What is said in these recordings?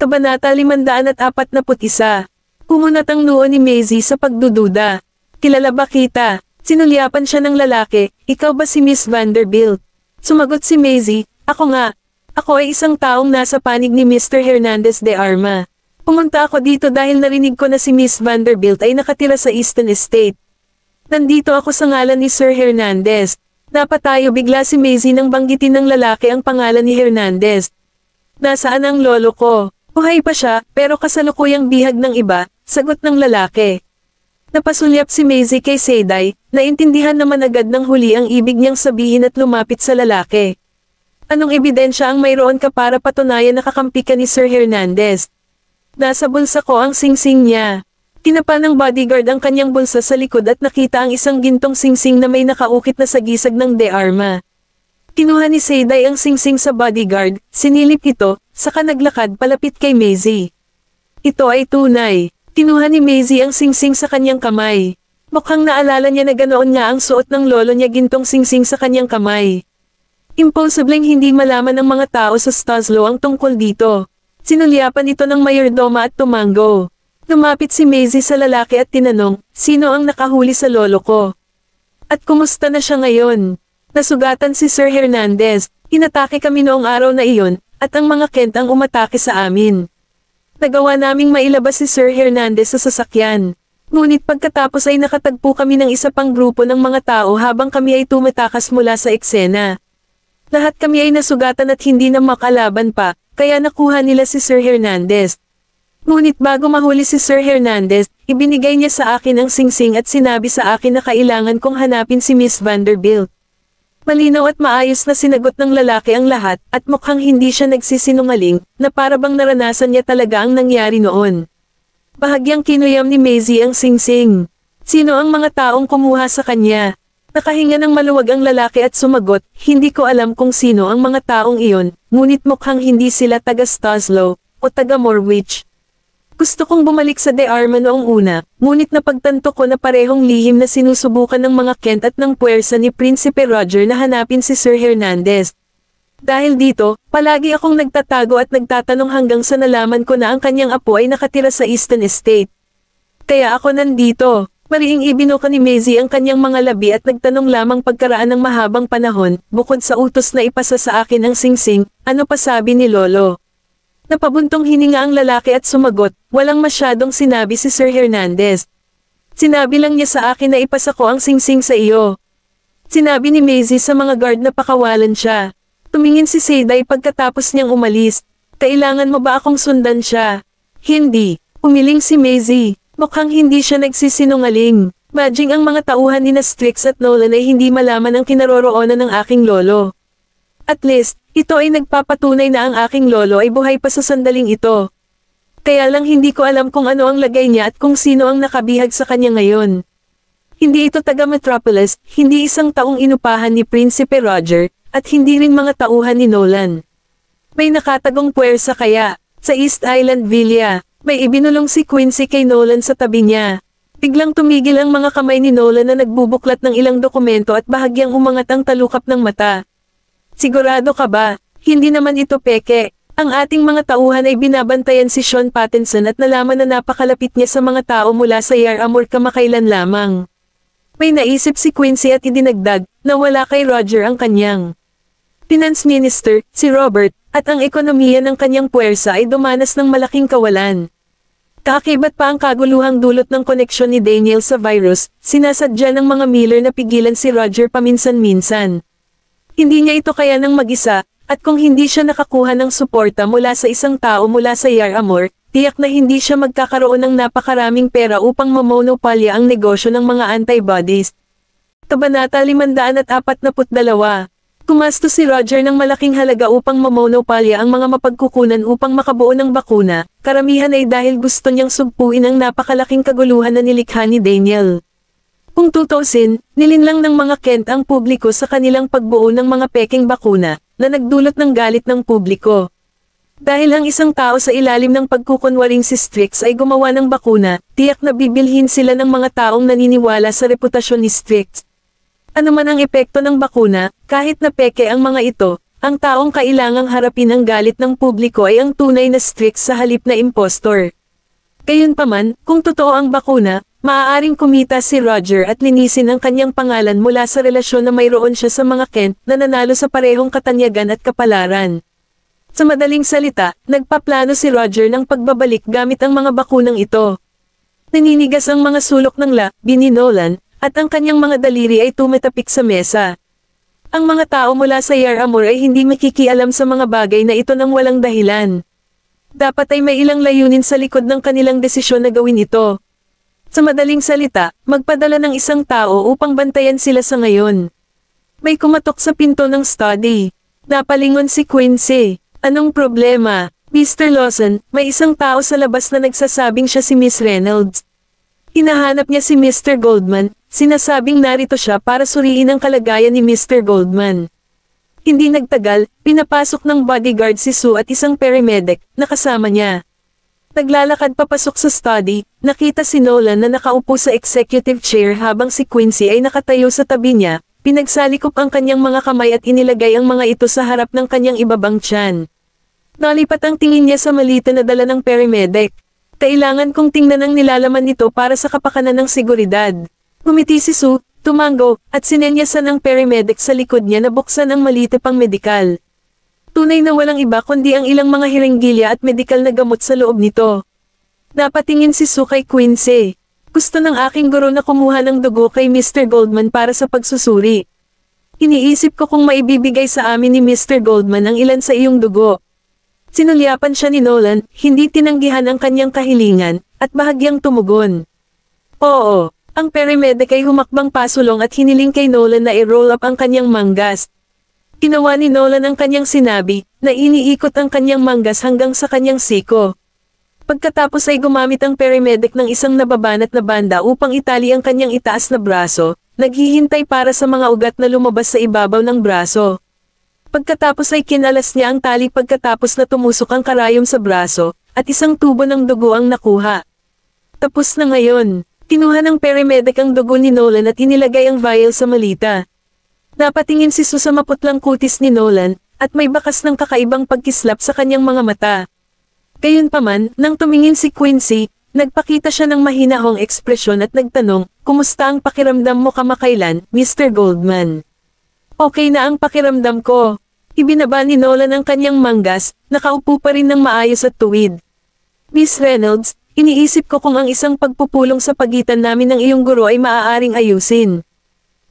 Kabanata 541. Kumunat ang noo ni Maisie sa pagdududa. Kilala ba kita? Sinulyapan siya ng lalaki, ikaw ba si Miss Vanderbilt? Sumagot si Maisie, ako nga. Ako ay isang taong nasa panig ni Mr. Hernandez de Arma. Pumunta ako dito dahil narinig ko na si Miss Vanderbilt ay nakatira sa Easton Estate. Nandito ako sa ngalan ni Sir Hernandez. Napatayo bigla si Maisie nang banggitin ng lalaki ang pangalan ni Hernandez. Nasaan ang lolo ko? Buhay pa siya, pero kasalukuyang bihag ng iba, sagot ng lalaki. Napasulyap si Maisie kay Seyday, naintindihan naman agad ng huli ang ibig niyang sabihin at lumapit sa lalaki. Anong ebidensya ang mayroon ka para patunayan na kakampi ka ni Sir Hernandez? Nasa bulsa ko ang singsing niya. Tinapa ng bodyguard ang kanyang bulsa sa likod at nakita ang isang gintong singsing na may nakaukit na sagisag ng De Arma. Kinuha ni Seyday ang singsing sa bodyguard, sinilip ito, saka naglakad palapit kay Maisie. Ito ay tunay. Kinuha ni Maisie ang singsing sa kanyang kamay. Mukhang naalala niya na ganoon nga ang suot ng lolo niya gintong singsing sa kanyang kamay. Imposibleng hindi malaman ng mga tao sa Stoslow ang tungkol dito. Sinulyapan ito ng mayordoma at tumango. Lumapit si Maisie sa lalaki at tinanong, sino ang nakahuli sa lolo ko? At kumusta na siya ngayon? Nasugatan si Sir Hernandez, inatake kami noong araw na iyon, at ang mga Kent ang umatake sa amin. Nagawa naming mailabas si Sir Hernandez sa sasakyan. Ngunit pagkatapos ay nakatagpo kami ng isa pang grupo ng mga tao habang kami ay tumatakas mula sa eksena. Lahat kami ay nasugatan at hindi na makalaban pa, kaya nakuha nila si Sir Hernandez. Ngunit bago mahuli si Sir Hernandez, ibinigay niya sa akin ang singsing at sinabi sa akin na kailangan kong hanapin si Miss Vanderbilt. Malinaw at maayos na sinagot ng lalaki ang lahat, at mukhang hindi siya nagsisinungaling, na parabang naranasan niya talaga ang nangyari noon. Bahagyang kinuyam ni Maisie ang singsing. Sino ang mga taong kumuha sa kanya? Nakahinga ng maluwag ang lalaki at sumagot, hindi ko alam kung sino ang mga taong iyon, ngunit mukhang hindi sila taga Stoslow, o taga Morwich. Gusto kong bumalik sa De Arma noong una, ngunit napagtanto ko na parehong lihim na sinusubukan ng mga Kent at ng puwersa ni Prinsipe Roger na hanapin si Sir Hernandez. Dahil dito, palagi akong nagtatago at nagtatanong hanggang sa nalaman ko na ang kanyang apo ay nakatira sa Easton Estate. Kaya ako nandito. Mariing ibinuka ni Maisie ang kanyang mga labi at nagtanong lamang pagkaraan ng mahabang panahon, bukod sa utos na ipasa sa akin ang singsing, ano pa sabi ni Lolo? Napabuntong hininga ang lalaki at sumagot, walang masyadong sinabi si Sir Hernandez. Sinabi lang niya sa akin na ipasa ko ang singsing sa iyo. Sinabi ni Maisie sa mga guard na pakawalan siya. Tumingin si Seyday pagkatapos niyang umalis. Kailangan mo ba akong sundan siya? Hindi. Umiling si Maisie. Mukhang hindi siya nagsisinungaling. Madjing ang mga tauhan ni na Strix at Nolan ay hindi malaman ang kinaroroonan ng aking lolo. At least, ito ay nagpapatunay na ang aking lolo ay buhay pa sa sandaling ito. Kaya lang hindi ko alam kung ano ang lagay niya at kung sino ang nakabihag sa kanya ngayon. Hindi ito taga Metropolis, hindi isang taong inupahan ni Prinsipe Roger, at hindi rin mga tauhan ni Nolan. May nakatagong puwersa kaya, sa East Island Villa, may ibinulong si Quincy kay Nolan sa tabi niya. Biglang tumigil ang mga kamay ni Nolan na nagbubuklat ng ilang dokumento at bahagyang umangat ang talukap ng mata. Sigurado ka ba? Hindi naman ito peke. Ang ating mga tauhan ay binabantayan si Sean Pattinson at nalaman na napakalapit niya sa mga tao mula sa Yar Amor kamakailan lamang. May naisip si Quincy at idinagdag, na wala kay Roger ang kanyang Finance Minister, si Robert, at ang ekonomiya ng kanyang puwersa ay dumanas ng malaking kawalan. Kaakibat pa ang kaguluhang dulot ng koneksyon ni Daniel sa virus, sinasadya ng mga Miller na pigilan si Roger paminsan-minsan. Hindi niya ito kaya ng mag-isa, at kung hindi siya nakakuha ng suporta mula sa isang tao mula sa Yar Amor, tiyak na hindi siya magkakaroon ng napakaraming pera upang mamonopolya ang negosyo ng mga antibodies. Kabanata 542. Gumastos si Roger ng malaking halaga upang mamonopolya ang mga mapagkukunan upang makabuo ng bakuna, karamihan ay dahil gusto niyang sugpuin ang napakalaking kaguluhan na nilikha ni Daniel. Kung tutusin, nilinlang ng mga Kent ang publiko sa kanilang pagbuo ng mga peking bakuna, na nagdulot ng galit ng publiko. Dahil ang isang tao sa ilalim ng pagkukunwaring si Strix ay gumawa ng bakuna, tiyak na bibilhin sila ng mga taong naniniwala sa reputasyon ni Strix. Ano man ang epekto ng bakuna, kahit na peke ang mga ito, ang taong kailangang harapin ang galit ng publiko ay ang tunay na Strix sa halip na impostor. Gayunpaman, kung totoo ang bakuna, maaaring kumita si Roger at linisin ang kanyang pangalan mula sa relasyon na mayroon siya sa mga Kent na nanalo sa parehong katanyagan at kapalaran. Sa madaling salita, nagpaplano si Roger ng pagbabalik gamit ang mga bakunang ito. Naninigas ang mga sulok ng labi ni Nolan, at ang kanyang mga daliri ay tumatapik sa mesa. Ang mga tao mula sa Yaramur ay hindi makikialam sa mga bagay na ito nang walang dahilan. Dapat ay may ilang layunin sa likod ng kanilang desisyon na gawin ito. Sa madaling salita, magpadala ng isang tao upang bantayan sila sa ngayon. May kumatok sa pinto ng study. Napalingon si Quincy. Anong problema? Mr. Lawson, may isang tao sa labas na nagsasabing siya si Miss Reynolds. Hinahanap niya si Mr. Goldman, sinasabing narito siya para suriin ang kalagayan ni Mr. Goldman. Hindi nagtagal, pinapasok ng bodyguard si Sue at isang paramedic na kasama niya. Naglalakad papasok sa study, nakita si Nolan na nakaupo sa executive chair habang si Quincy ay nakatayo sa tabi niya, pinagsalikop ang kanyang mga kamay at inilagay ang mga ito sa harap ng kanyang ibabang tiyan. Nalipat ang tingin niya sa malita na dala ng paramedic. Kailangan kong tingnan ang nilalaman nito para sa kapakanan ng seguridad. Ngumiti si Sue, tumango, at sinenyasan ng paramedic sa likod niya na buksan ang malita pang medikal. Tunay na walang iba kundi ang ilang mga hiringgilya at medikal na gamot sa loob nito. Napatingin si Sue kay Quincy. Gusto ng aking guro na kumuha ng dugo kay Mr. Goldman para sa pagsusuri. Iniisip ko kung maibibigay sa amin ni Mr. Goldman ang ilan sa iyong dugo. Sinulyapan siya ni Nolan, hindi tinanggihan ang kanyang kahilingan, at bahagyang tumugon. Oo, ang paramedic ay humakbang pasulong at hiniling kay Nolan na i-roll up ang kanyang manggas. Ginawa ni Nolan ang kanyang sinabi, na iniikot ang kanyang manggas hanggang sa kanyang siko. Pagkatapos ay gumamit ang paramedic ng isang nababanat na banda upang itali ang kanyang itaas na braso, naghihintay para sa mga ugat na lumabas sa ibabaw ng braso. Pagkatapos ay kinalas niya ang tali pagkatapos na tumusok ang karayom sa braso, at isang tubo ng dugo ang nakuha. Tapos na ngayon, kinuha ng paramedic ang dugo ni Nolan at inilagay ang vial sa malita. Napatingin si Sue sa maputlang kutis ni Nolan, at may bakas ng kakaibang pagkislap sa kanyang mga mata. Gayunpaman, nang tumingin si Quincy, nagpakita siya ng mahinahong ekspresyon at nagtanong, "Kumusta ang pakiramdam mo kamakailan, Mr. Goldman?" "Okay na ang pakiramdam ko." Ibinaba ni Nolan ang kanyang manggas, nakaupo pa rin ng maayos at tuwid. "Miss Reynolds, iniisip ko kung ang isang pagpupulong sa pagitan namin ng iyong guro ay maaaring ayusin."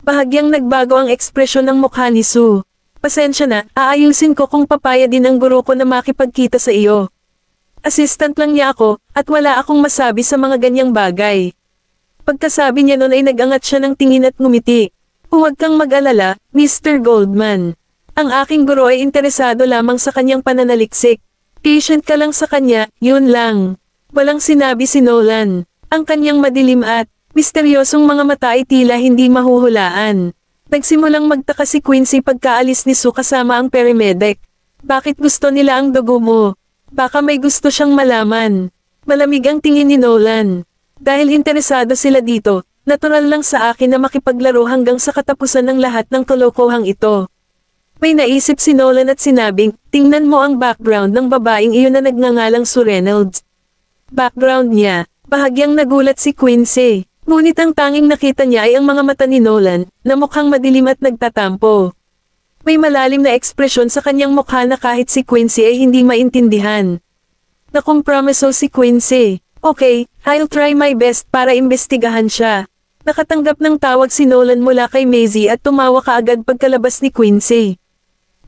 Bahagyang nagbago ang ekspresyon ng mukha ni Sue. "Pasensya na, aayusin ko kung papaya din ang guro ko na makipagkita sa iyo. Assistant lang niya ako, at wala akong masabi sa mga ganyang bagay." Pagkasabi niya noon ay nagangat siya ng tingin at ngumiti. "Huwag kang mag-alala, Mr. Goldman. Ang aking guro ay interesado lamang sa kanyang pananaliksik. Patient ka lang sa kanya, yun lang." Walang sinabi si Nolan. Ang kanyang madilim at misteryosong mga mata ay tila hindi mahuhulaan. Nagsimulang magtaka si Quincy pagkaalis ni Sue kasama ang paramedic. "Bakit gusto nila ang dugo mo? Baka may gusto siyang malaman." Malamig ang tingin ni Nolan. "Dahil interesado sila dito, natural lang sa akin na makipaglaro hanggang sa katapusan ng lahat ng kalokohang ito." May naisip si Nolan at sinabing, "Tingnan mo ang background ng babaeng iyon na nagngangalang Sue Reynolds." Background niya, bahagyang nagulat si Quincy. Ngunit ang tanging nakita niya ay ang mga mata ni Nolan, na mukhang madilim at nagtatampo. May malalim na ekspresyon sa kanyang mukha na kahit si Quincy ay hindi maintindihan. Nakompromiso si Quincy. "Okay, I'll try my best para imbestigahan siya." Nakatanggap ng tawag si Nolan mula kay Maisie at tumawa kaagad pagkalabas ni Quincy.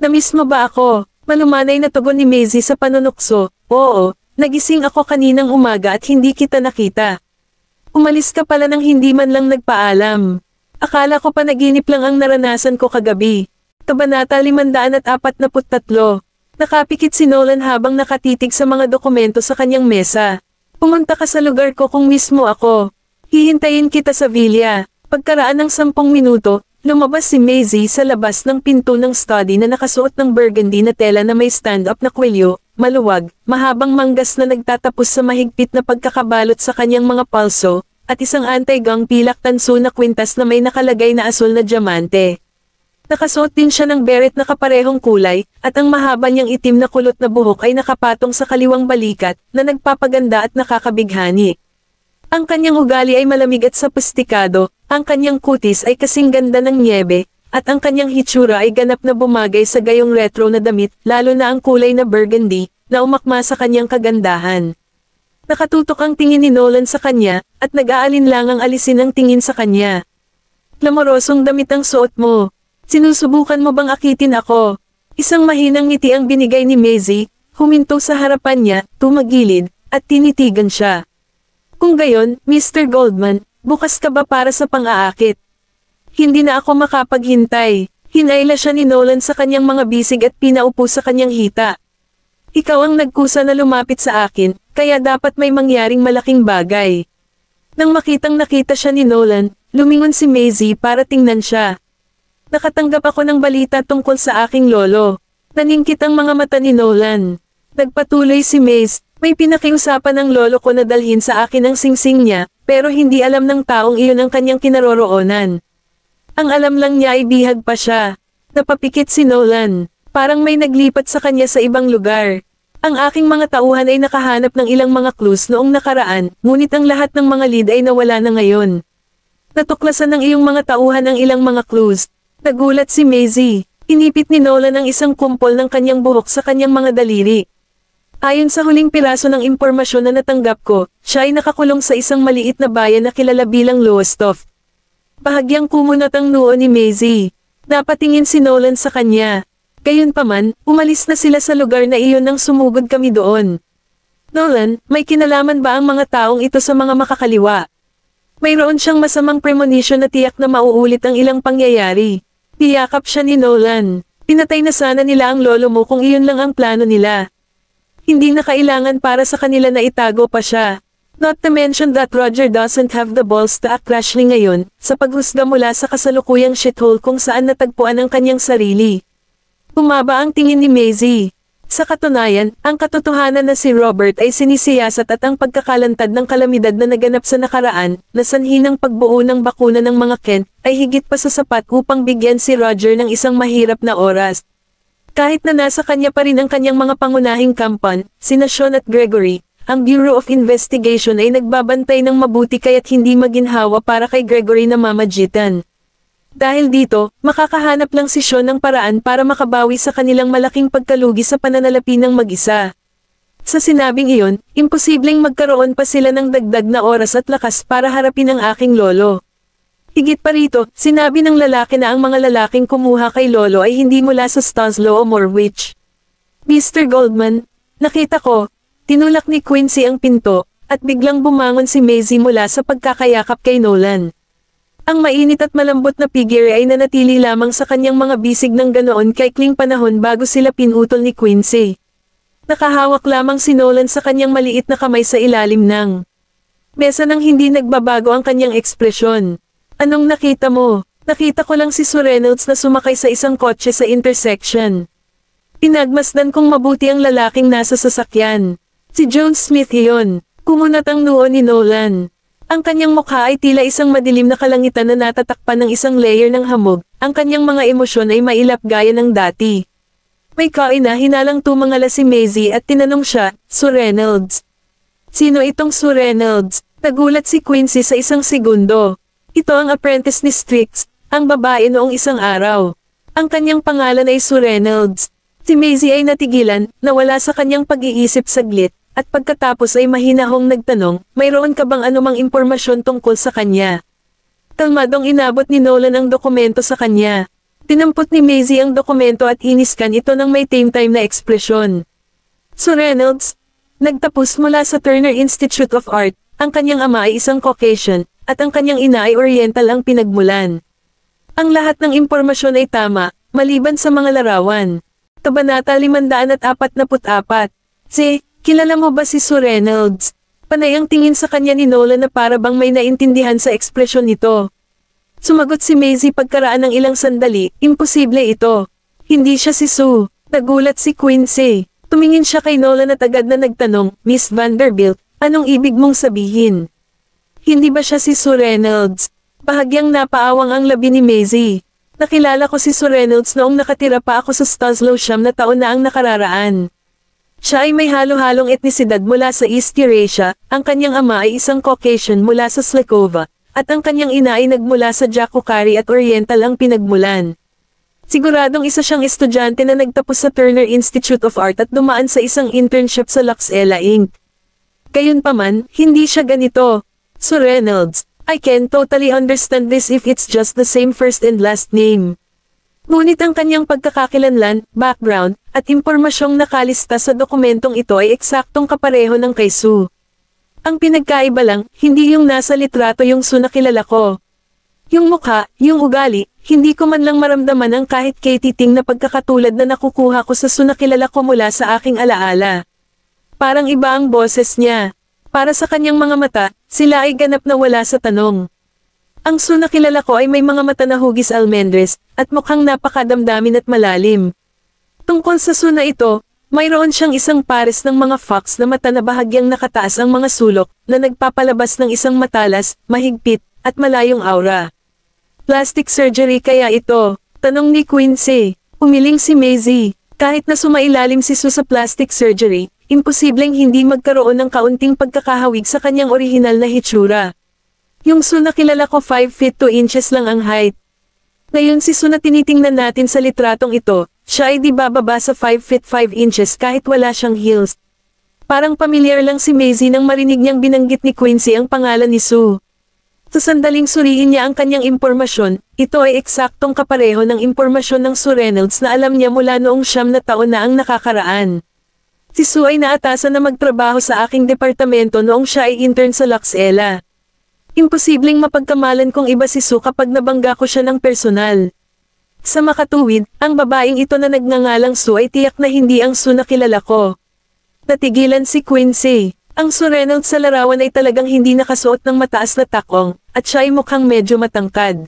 "Namiss mo ba ako?" Malumanay na tugon ni Maisie sa panunukso. "Oo, nagising ako kaninang umaga at hindi kita nakita. Umalis ka pala nang hindi man lang nagpaalam. Akala ko panaginip lang ang naranasan ko kagabi." Kabanata 543. Nakapikit si Nolan habang nakatitig sa mga dokumento sa kanyang mesa. "Pumunta ka sa lugar ko kung mismo ako. Hihintayin kita sa villa." Pagkaraan ng 10 minuto, lumabas si Maisie sa labas ng pinto ng study na nakasuot ng burgundy na tela na may stand-up na kwelyo, maluwag, mahabang manggas na nagtatapos sa mahigpit na pagkakabalot sa kanyang mga palso, at isang anti-gang pilak tanso na kwintas na may nakalagay na asul na diamante. Nakasuot din siya ng beret na kaparehong kulay, at ang mahaba niyang itim na kulot na buhok ay nakapatong sa kaliwang balikat, na nagpapaganda at nakakabighani. Ang kanyang ugali ay malamig at sophisticado, ang kanyang kutis ay kasing ganda ng nyebe, at ang kanyang hitsura ay ganap na bumagay sa gayong retro na damit, lalo na ang kulay na burgundy, na umakma sa kanyang kagandahan. Nakatutok ang tingin ni Nolan sa kanya, at nag-aalinlangang alisin ang tingin sa kanya. Glamorosong damit ang suot mo. Sinusubukan mo bang akitin ako? Isang mahinang ngiti ang binigay ni Maisie, huminto sa harapan niya, tumagilid, at tinitigan siya. Kung gayon, Mr. Goldman, bukas ka ba para sa pang-aakit? Hindi na ako makapaghintay. Hinayla siya ni Nolan sa kanyang mga bisig at pinaupo sa kanyang hita. Ikaw ang nagkusa na lumapit sa akin, kaya dapat may mangyaring malaking bagay. Nang nakita siya ni Nolan, lumingon si Maisie para tingnan siya. Nakatanggap ako ng balita tungkol sa aking lolo. Naningkit ang mga mata ni Nolan. Nagpatuloy si Maze, may pinakiusapan ng lolo ko na dalhin sa akin ang singsing niya, pero hindi alam ng taong iyon ang kanyang kinaroroonan. Ang alam lang niya ay bihag pa siya. Napapikit si Nolan. Parang may naglipat sa kanya sa ibang lugar. Ang aking mga tauhan ay nakahanap ng ilang mga clues noong nakaraan, ngunit ang lahat ng mga lead ay nawala na ngayon. Natuklasan ng iyong mga tauhan ang ilang mga clues. Nagulat si Maisie. Inipit ni Nolan ang isang kumpol ng kanyang buhok sa kanyang mga daliri. Ayon sa huling piraso ng impormasyon na natanggap ko, siya ay nakakulong sa isang maliit na bayan na kilala bilang Lowestoft. Bahagyang kumunat ang noo ni Maisie. Napatingin si Nolan sa kanya. Gayunpaman, umalis na sila sa lugar na iyon nang sumugod kami doon. Nolan, may kinalaman ba ang mga taong ito sa mga makakaliwa? Mayroon siyang masamang premonition na tiyak na mauulit ang ilang pangyayari. Niyakap siya ni Nolan. Pinatay na sana nila ang lolo mo kung iyon lang ang plano nila. Hindi na kailangan para sa kanila na itago pa siya. Not to mention that Roger doesn't have the balls to act rashly ngayon, sa paghusga mula sa kasalukuyang shithole kung saan natagpuan ang kanyang sarili. Bumaba ang tingin ni Maisie. Sa katunayan, ang katotohanan na si Robert ay sinisiyasat at ang pagkakalantad ng kalamidad na naganap sa nakaraan, na sanhi ng pagbuo ng bakuna ng mga Kent, ay higit pa sa sapat upang bigyan si Roger ng isang mahirap na oras. Kahit na nasa kanya pa rin ang kanyang mga pangunahing kampan, sina Sean at Gregory, ang Bureau of Investigation ay nagbabantay ng mabuti kaya't hindi maginhawa para kay Gregory na mamagitan. Dahil dito, makakahanap lang si Sean ng paraan para makabawi sa kanilang malaking pagkalugi sa pananalapi ng mag-isa. Sa sinabing iyon, imposibleng magkaroon pa sila ng dagdag na oras at lakas para harapin ang aking lolo. Higit pa rito, sinabi ng lalaki na ang mga lalaking kumuha kay lolo ay hindi mula sa Stoslow o Morwich. Mr. Goldman, nakita ko, tinulak ni Quincy ang pinto, at biglang bumangon si Maisie mula sa pagkakayakap kay Nolan. Ang mainit at malambot na figure ay nanatili lamang sa kanyang mga bisig ng ganoon kaikling panahon bago sila pinutol ni Quincy. Nakahawak lamang si Nolan sa kanyang maliit na kamay sa ilalim ng mesa nang hindi nagbabago ang kanyang ekspresyon. Anong nakita mo? Nakita ko lang si Sir Reynolds na sumakay sa isang kotse sa intersection. Pinagmasdan kong mabuti ang lalaking nasa sasakyan. Si Jones Smith iyon. Kumunat ang noo ni Nolan. Ang kanyang mukha ay tila isang madilim na kalangitan na natatakpan ng isang layer ng hamog, ang kanyang mga emosyon ay mailap gaya ng dati. May hinalang tumangala si Maisie at tinanong siya, Sir Reynolds. Sino itong Sir Reynolds? Nagulat si Quincy sa isang segundo. Ito ang apprentice ni Strix, ang babae noong isang araw. Ang kanyang pangalan ay Sir Reynolds. Si Maisie ay natigilan, nawala sa kanyang pag-iisip saglit. At pagkatapos ay mahinahong nagtanong, mayroon ka bang anumang impormasyon tungkol sa kanya? Kalmadong inabot ni Nolan ang dokumento sa kanya. Tinampot ni Maisie ang dokumento at iniskan ito ng may tame-time na ekspresyon. Sir Reynolds, nagtapos mula sa Turner Institute of Art, ang kanyang ama ay isang Caucasian, at ang kanyang ina ay Oriental ang pinagmulan. Ang lahat ng impormasyon ay tama, maliban sa mga larawan. Kabanata 544. Kilala mo ba si Sir Reynolds? Panay ang tingin sa kanya ni Nolan na para bang may naintindihan sa ekspresyon nito. Sumagot si Maisie pagkaraan ng ilang sandali, imposible ito. Hindi siya si Sue. Nagulat si Quincy. Tumingin siya kay Nolan at agad na nagtanong, Miss Vanderbilt, anong ibig mong sabihin? Hindi ba siya si Sir Reynolds? Bahagyang napaawang ang labi ni Maisie. Nakilala ko si Sir Reynolds noong nakatira pa ako sa Stoslow 9 na taon na ang nakararaan. Siya ay may halo-halong etnisidad mula sa East Eurasia, ang kanyang ama ay isang Caucasian mula sa Slakova, at ang kanyang ina ay nagmula sa Jakukari at Oriental ang pinagmulan. Siguradong isa siyang estudyante na nagtapos sa Turner Institute of Art at dumaan sa isang internship sa Luxella Inc. Gayunpaman, hindi siya ganito. Sir Reynolds, I can totally understand this if it's just the same first and last name. Ngunit ang kanyang pagkakakilanlan, background, at impormasyong nakalista sa dokumentong ito ay eksaktong kapareho ng kay Sue. Ang pinagkaiba lang, hindi yung nasa litrato yung Sue na kilala ko. Yung mukha, yung ugali, hindi ko man lang maramdaman ang kahit katiting na pagkakatulad na nakukuha ko sa Sue na kilala ko mula sa aking alaala. Parang iba ang boses niya. Para sa kanyang mga mata, sila ay ganap na wala sa tanong. Ang Sue na kilala ko ay may mga mata na hugis almendres, at mukhang napakadamdamin at malalim. Tungkol sa Sue na ito, mayroon siyang isang pares ng mga fox na mata na bahagyang nakataas ang mga sulok, na nagpapalabas ng isang matalas, mahigpit, at malayong aura. Plastic surgery kaya ito? Tanong ni Quincy. Umiling si Maisie. Kahit na sumailalim si Sue sa plastic surgery, imposibleng hindi magkaroon ng kaunting pagkakahawig sa kanyang orihinal na hitsura. Yung Sue na kilala ko 5 feet 2 inches lang ang height. Ngayon si Sue na tinitingnan natin sa litratong ito, siya ay di bababa sa 5 feet 5 inches kahit wala siyang heels. Parang pamilyar lang si Maisie nang marinig niyang binanggit ni Quincy ang pangalan ni Sue. Sa sandaling suriin niya ang kanyang impormasyon, ito ay eksaktong kapareho ng impormasyon ng Sir Reynolds na alam niya mula noong 9 na taon na ang nakakaraan. Si Sue ay naatasan na magtrabaho sa aking departamento noong siya ay intern sa Luxella. Imposibleng mapagkamalan kong iba si Sue kapag nabangga ko siya ng personal. Sa makatuwid, ang babaeng ito na nagngangalang Sue ay tiyak na hindi ang Sue na kilala ko. Natigilan si Quincy. Ang Sir Reynolds sa larawan ay talagang hindi nakasuot ng mataas na takong, at siya ay mukhang medyo matangkad.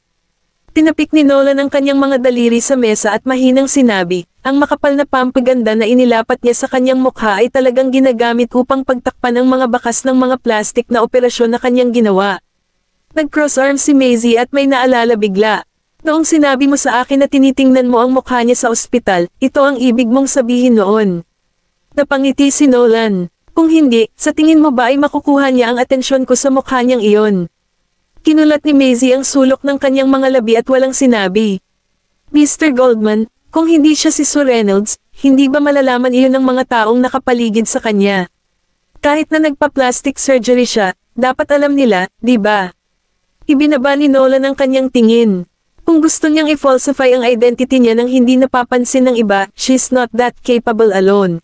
Tinapik ni Nolan ang kanyang mga daliri sa mesa at mahinang sinabi, ang makapal na pampaganda na inilapat niya sa kanyang mukha ay talagang ginagamit upang pagtakpan ang mga bakas ng mga plastik na operasyon na kanyang ginawa. Nag-cross-arm si Maisie at may naalala bigla. Noong sinabi mo sa akin na tinitingnan mo ang mukha niya sa ospital, ito ang ibig mong sabihin noon. Napangiti si Nolan. Kung hindi, sa tingin mo ba ay makukuha niya ang atensyon ko sa mukha niyang iyon? Kinulat ni Maisie ang sulok ng kanyang mga labi at walang sinabi. Mr. Goldman, kung hindi siya si Sir Reynolds, hindi ba malalaman iyon ng mga taong nakapaligid sa kanya? Kahit na nagpa-plastic surgery siya, dapat alam nila, di ba? Ibinaba ni Nolan ang kanyang tingin. Kung gusto niyang i-falsify ang identity niya nang hindi napapansin ng iba, she's not that capable alone.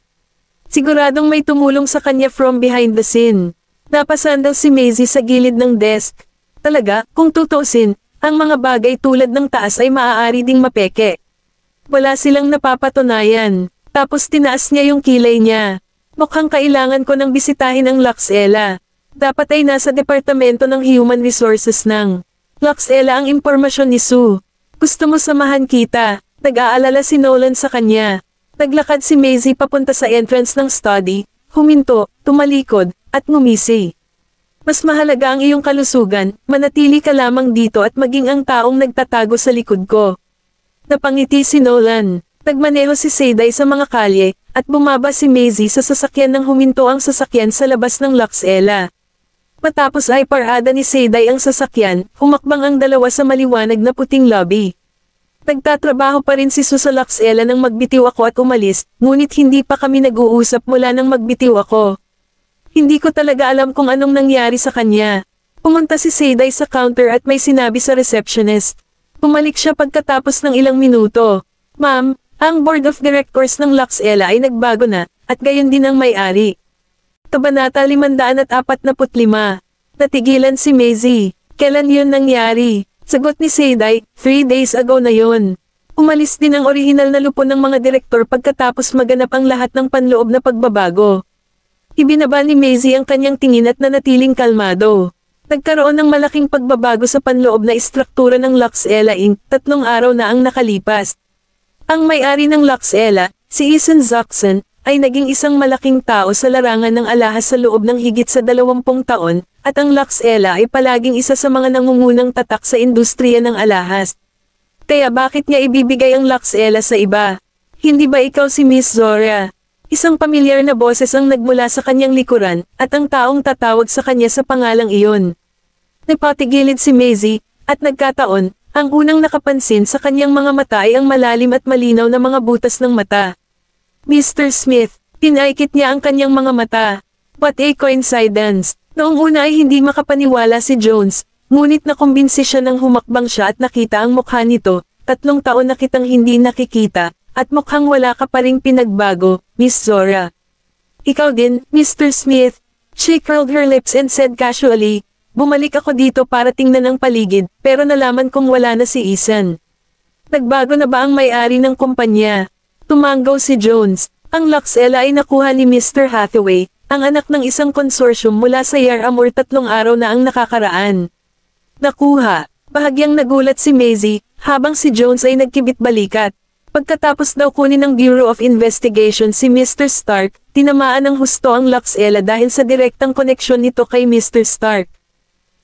Siguradong may tumulong sa kanya from behind the scene. Napasandal si Maisie sa gilid ng desk. Talaga, kung tutusin, ang mga bagay tulad ng taas ay maaari ding mapeke. Wala silang napapatunayan. Tapos tinaas niya yung kilay niya. Mukhang kailangan ko nang bisitahin ang Luxella. Dapat ay nasa departamento ng Human Resources ng Luxella ang impormasyon ni Sue. Gusto mo samahan kita? Nag-aalala si Nolan sa kanya. Naglakad si Maisie papunta sa entrance ng study, huminto, tumalikod, at ngumisi. Mas mahalaga ang iyong kalusugan, manatili ka lamang dito at maging ang taong nagtatago sa likod ko. Napangiti si Nolan. Nagmaneho si Seyday sa mga kalye, at bumaba si Maisie sa sasakyan nang huminto ang sasakyan sa labas ng Luxella. Matapos ay parada ni Seyday ang sasakyan, humakbang ang dalawa sa maliwanag na puting lobby. Nagtatrabaho pa rin si Sue sa Luxella nang magbitiw ako at umalis, ngunit hindi pa kami nag-uusap mula nang magbitiw ako. Hindi ko talaga alam kung anong nangyari sa kanya. Pumunta si Seyday sa counter at may sinabi sa receptionist. Pumalik siya pagkatapos ng ilang minuto. Ma'am, ang board of directors ng Luxella ay nagbago na, at gayon din ang may-ari. Kabanata 545. Natigilan si Maisie. Kailan yun nangyari? Sagot ni Seyday, 3 days ago na yon. Umalis din ang orihinal na lupon ng mga direktor pagkatapos maganap ang lahat ng panloob na pagbabago. Ibinaba ni Maisie ang kanyang tingin at nanatiling kalmado. Nagkaroon ng malaking pagbabago sa panloob na istruktura ng Luxella Inc. 3 araw na ang nakalipas. Ang may-ari ng Luxella, si Ethan Zuckson, ay naging isang malaking tao sa larangan ng alahas sa loob ng higit sa 20 taon, at ang Luxella ay palaging isa sa mga nangungunang tatak sa industriya ng alahas. Kaya bakit niya ibibigay ang Luxella sa iba? Hindi ba ikaw si Miss Zora? Isang pamilyar na boses ang nagmula sa kanyang likuran, at ang taong tatawag sa kanya sa pangalang iyon. Napatigilid si Maisie, at nagkataon, ang unang nakapansin sa kanyang mga mata ay ang malalim at malinaw na mga butas ng mata. Mr. Smith, pinaikit niya ang kanyang mga mata. What a coincidence! Noong una ay hindi makapaniwala si Jones, ngunit nakumbinsi siya nang humakbang siya at nakita ang mukha nito. 3 taon na kitang hindi nakikita, at mukhang wala ka pa ring pinagbago, Miss Zora. Ikaw din, Mr. Smith. She curled her lips and said casually, bumalik ako dito para tingnan ang paligid, pero nalaman kong wala na si Ethan. Nagbago na ba ang may-ari ng kumpanya? Tumanggaw si Jones. Ang Luxella ay nakuha ni Mr. Hathaway, ang anak ng isang konsorsyum mula sa Yaramur 3 araw na ang nakakaraan. Nakuha. Bahagyang nagulat si Maisie, habang si Jones ay nagkibit-balikat. Pagkatapos daw kunin ng Bureau of Investigation si Mr. Stark, tinamaan ng husto ang Luxella dahil sa direktang koneksyon nito kay Mr. Stark.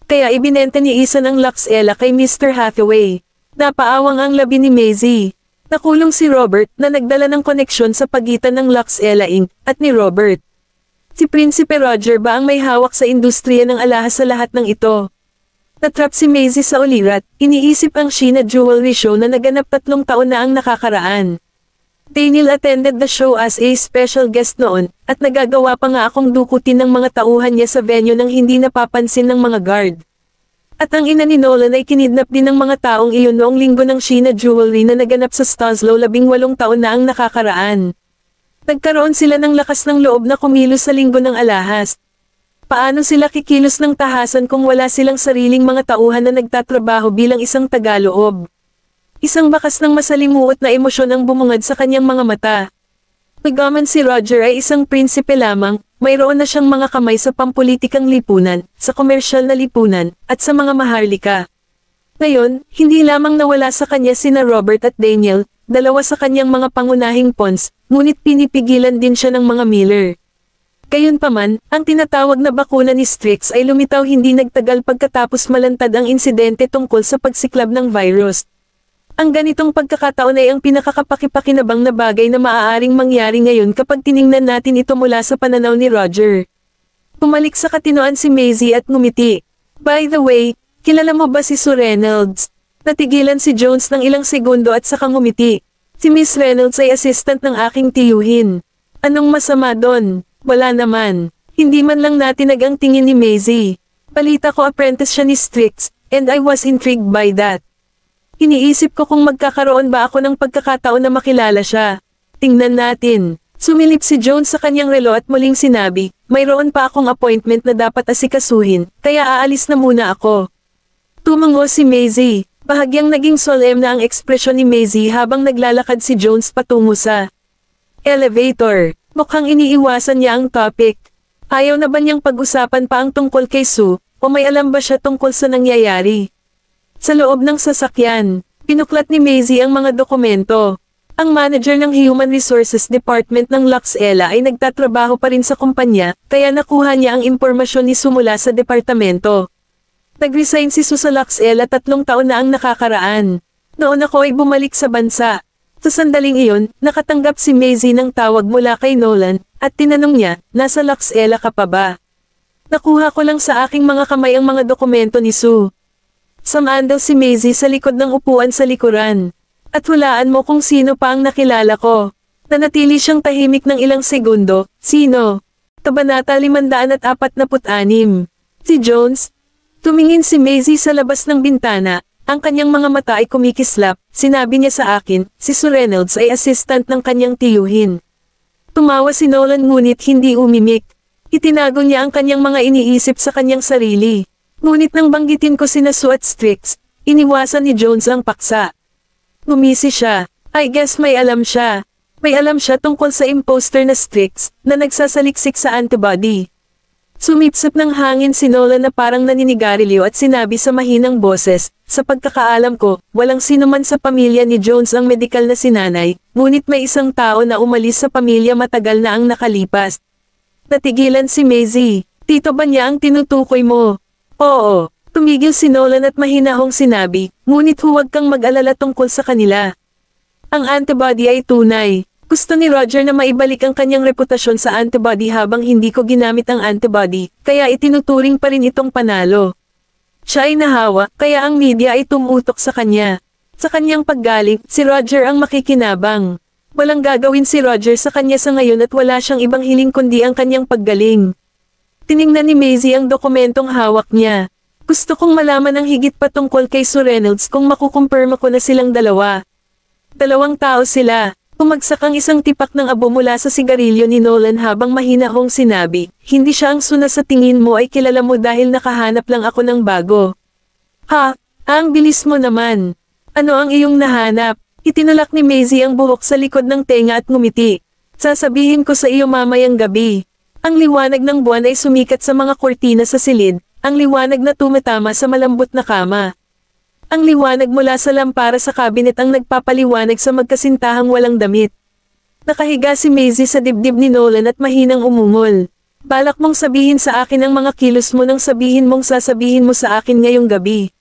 Kaya ibinenta ni Ethan ang Luxella kay Mr. Hathaway. Napaawang ang labi ni Maisie. Nakulong si Robert na nagdala ng koneksyon sa pagitan ng Luxella Inc. at ni Robert. Si Prinsipe Roger ba ang may hawak sa industriya ng alahas sa lahat ng ito? Natrap si Maisie sa ulirat, iniisip ang Sheena Jewelry Show na naganap 3 taon na ang nakakaraan. Daniel attended the show as a special guest noon, at nagagawa pa nga akong dukutin ng mga tauhan niya sa venue nang hindi napapansin ng mga guard. At ang ina ni Nolan ay kinidnap din ng mga taong iyon noong linggo ng Sheena Jewelry na naganap sa Stoslow 18 taon na ang nakakaraan. Nagkaroon sila ng lakas ng loob na kumilos sa linggo ng alahas. Paano sila kikilos ng tahasan kung wala silang sariling mga tauhan na nagtatrabaho bilang isang tagaloob? Isang bakas ng masalimuot na emosyon ang bumungad sa kanyang mga mata. Bagaman si Roger ay isang prinsipe lamang, mayroon na siyang mga kamay sa pampulitikang lipunan, sa komersyal na lipunan, at sa mga maharlika. Ngayon, hindi lamang nawala sa kanya sina Robert at Daniel, 2 sa kanyang mga pangunahing pawns, ngunit pinipigilan din siya ng mga Miller. Gayunpaman, ang tinatawag na bakuna ni Strix ay lumitaw hindi nagtagal pagkatapos malantad ang insidente tungkol sa pagsiklab ng virus. Ang ganitong pagkakataon ay ang pinakakapakipakinabang na bagay na maaaring mangyari ngayon kapag tiningnan natin ito mula sa pananaw ni Roger. Pumalik sa katinoan si Maisie at ngumiti. By the way, kilala mo ba si Sir Reynolds? Natigilan si Jones ng ilang segundo at saka ngumiti. Si Miss Reynolds ay assistant ng aking tiyuhin. Anong masama doon? Wala naman. Hindi man lang natinag ang tingin ni Maisie. Balita ko apprentice siya ni Strix, and I was intrigued by that. Iniisip ko kung magkakaroon ba ako ng pagkakataon na makilala siya. Tingnan natin. Sumilip si Jones sa kanyang relo at muling sinabi, mayroon pa akong appointment na dapat asikasuhin, kaya aalis na muna ako. Tumango si Maisie. Bahagyang naging solemn na ang ekspresyon ni Maisie habang naglalakad si Jones patungo sa elevator. Mukhang iniiwasan niya ang topic. Ayaw na ba niyang pag-usapan pa ang tungkol kay Sue, o may alam ba siya tungkol sa nangyayari? Sa loob ng sasakyan, pinuklat ni Maisie ang mga dokumento. Ang manager ng Human Resources Department ng Luxella ay nagtatrabaho pa rin sa kumpanya, kaya nakuha niya ang impormasyon ni Sue mula sa departamento. Nag-resign si Sue sa Luxella 3 taon na ang nakakaraan. Noon ako ay bumalik sa bansa. Sa sandaling iyon, nakatanggap si Maisie ng tawag mula kay Nolan, at tinanong niya, nasa Luxella ka pa ba? Nakuha ko lang sa aking mga kamay ang mga dokumento ni Sue. Samandal si Maisie sa likod ng upuan sa likuran. At hulaan mo kung sino pa ang nakilala ko. Nanatili siyang tahimik ng ilang segundo. Sino? Kabanata 546. Si Jones? Tumingin si Maisie sa labas ng bintana. Ang kanyang mga mata ay kumikislap, sinabi niya sa akin, si Sir Reynolds ay assistant ng kanyang tiyuhin. Tumawa si Nolan ngunit hindi umimik. Itinago niya ang kanyang mga iniisip sa kanyang sarili. Ngunit nang banggitin ko sina Sue at Strix, iniwasan ni Jones ang paksa. Ngumisi siya. I guess may alam siya. May alam siya tungkol sa imposter na Strix, na nagsasaliksik sa antibody. Sumipsip ng hangin si Nolan na parang naninigarilyo at sinabi sa mahinang boses, sa pagkakaalam ko, walang sinuman sa pamilya ni Jones ang medikal na sinanay, ngunit may isang tao na umalis sa pamilya matagal na ang nakalipas. Natigilan si Maisie. Tito ba niya ang tinutukoy mo? Oo. Tumigil si Nolan at mahinahong sinabi, ngunit huwag kang mag-alala tungkol sa kanila. Ang antibody ay tunay. Gusto ni Roger na maibalik ang kanyang reputasyon sa antibody habang hindi ko ginamit ang antibody, kaya itinuturing pa rin itong panalo. Siya ay nahawa, kaya ang media ay tumutok sa kanya. Sa kanyang paggaling, si Roger ang makikinabang. Walang gagawin si Roger sa kanya sa ngayon at wala siyang ibang hiling kundi ang kanyang paggaling. Tiningnan ni Maisie ang dokumentong hawak niya. Gusto kong malaman ang higit pa tungkol kay Sir Reynolds kung makukumpirma ko na silang dalawa. Dalawang tao sila. Pumagsak ang isang tipak ng abo mula sa sigarilyo ni Nolan habang mahinahong sinabi, hindi siya ang Suna sa tingin mo ay kilala mo dahil nakahanap lang ako ng bago. Ha? Ang bilis mo naman. Ano ang iyong nahanap? Itinulak ni Maisie ang buhok sa likod ng tenga at ngumiti. Sasabihin ko sa iyo mamayang gabi. Ang liwanag ng buwan ay sumikat sa mga kortina sa silid, ang liwanag na tumatama sa malambot na kama. Ang liwanag mula sa lampara sa kabinet ang nagpapaliwanag sa magkasintahang walang damit. Nakahiga si Maisie sa dibdib ni Nolan at mahinang umungol. Balak mong sabihin sa akin ang mga kilos mo nang sabihin mong sasabihin mo sa akin ngayong gabi.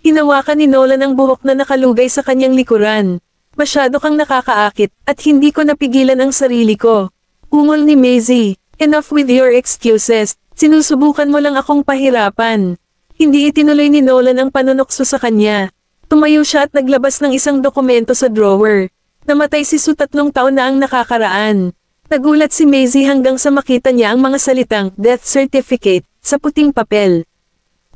Hinawakan ni Nolan ang buhok na nakalugay sa kanyang likuran. Masyado kang nakakaakit, at hindi ko napigilan ang sarili ko. Ungol ni Maisie, enough with your excuses, sinusubukan mo lang akong pahirapan. Hindi itinuloy ni Nolan ang panunokso sa kanya. Tumayo siya at naglabas ng isang dokumento sa drawer. Namatay si Sue 3 taon na ang nakakaraan. Nagulat si Maisie hanggang sa makita niya ang mga salitang death certificate sa puting papel.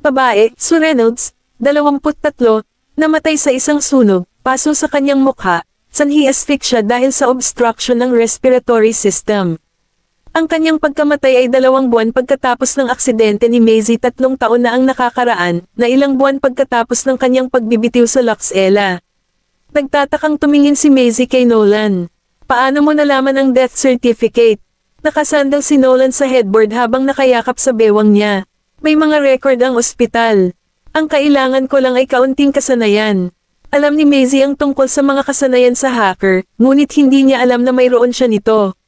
Babae, Sue Reynolds, 23, namatay sa isang sunog, paso sa kanyang mukha, sanhi asphyxia dahil sa obstruction ng respiratory system. Ang kanyang pagkamatay ay 2 buwan pagkatapos ng aksidente ni Maisie. 3 taon na ang nakakaraan, na ilang buwan pagkatapos ng kanyang pagbibitiw sa Luxella. Nagtatakang tumingin si Maisie kay Nolan. Paano mo nalaman ang death certificate? Nakasandal si Nolan sa headboard habang nakayakap sa bewang niya. May mga record ang ospital. Ang kailangan ko lang ay kaunting kasanayan. Alam ni Maisie ang tungkol sa mga kasanayan sa hacker, ngunit hindi niya alam na mayroon siya nito.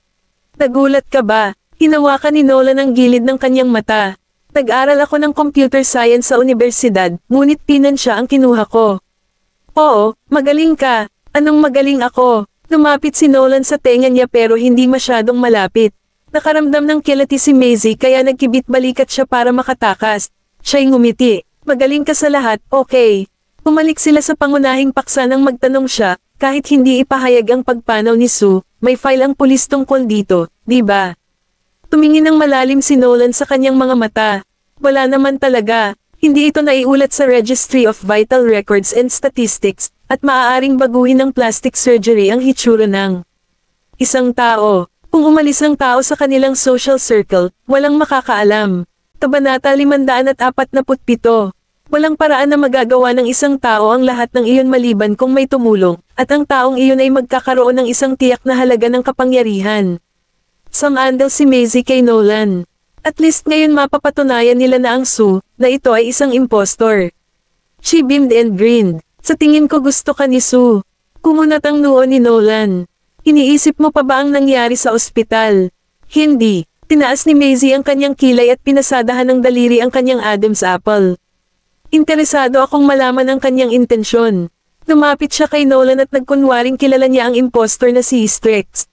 Nagulat ka ba? Hinawakan ni Nolan ang gilid ng kanyang mata. Nag-aral ako ng computer science sa universidad, ngunit pinansya ang kinuha ko. Oo, magaling ka. Anong magaling ako? Lumapit si Nolan sa tenga niya pero hindi masyadong malapit. Nakaramdam ng kilati si Maisie kaya nagkibit-balikat siya para makatakas. Siya'y ngumiti. Magaling ka sa lahat, okay. Pumalik sila sa pangunahing paksa nang magtanong siya, kahit hindi ipahayag ang pagpanaw ni Sue. May file ang pulis tungkol dito, di ba? Tumingin ng malalim si Nolan sa kanyang mga mata. Wala naman talaga. Hindi ito naiulat sa Registry of Vital Records and Statistics, at maaaring baguhin ng plastic surgery ang hitsura ng isang tao. Kung umalis ang tao sa kanilang social circle, walang makakaalam. Kabanata 547. Walang paraan na magagawa ng isang tao ang lahat ng iyon maliban kung may tumulong, at ang taong iyon ay magkakaroon ng isang tiyak na halaga ng kapangyarihan. Sumandal si Maisie kay Nolan. At least ngayon mapapatunayan nila na ang Sue, na ito ay isang impostor. She beamed and grinned. Sa tingin ko gusto ka ni Sue. Kumunat ang noo ni Nolan. Iniisip mo pa ba ang nangyari sa ospital? Hindi. Tinaas ni Maisie ang kanyang kilay at pinasadahan ng daliri ang kanyang Adam's apple. Interesado akong malaman ang kanyang intensyon. Lumapit siya kay Nolan at nagkunwaring kilala niya ang impostor na si Strex.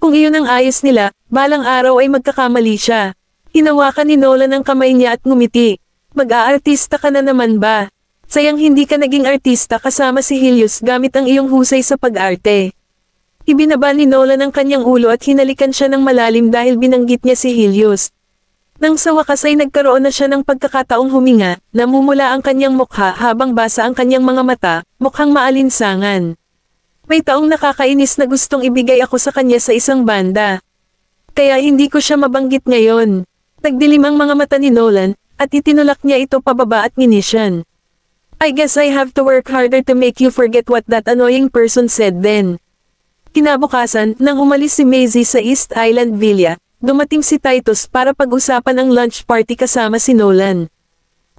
Kung iyon ang ayos nila, balang araw ay magkakamali siya. Hinawakan ni Nolan ang kamay niya at ngumiti. Mag-aartista ka na naman ba? Sayang hindi ka naging artista kasama si Helios gamit ang iyong husay sa pag-arte. Ibinaba ni Nolan ang kanyang ulo at hinalikan siya ng malalim dahil binanggit niya si Helios. Nang sa wakas ay nagkaroon na siya ng pagkakataong huminga, namumula ang kanyang mukha habang basa ang kanyang mga mata, mukhang maalinsangan. May taong nakakainis na gustong ibigay ako sa kanya sa isang banda. Kaya hindi ko siya mabanggit ngayon. Nagdilim ang mga mata ni Nolan, at itinulak niya ito pababa at nginisyan. I guess I have to work harder to make you forget what that annoying person said then. Kinabukasan, nang umalis si Maisie sa East Island Villa, dumating si Titus para pag-usapan ang lunch party kasama si Nolan.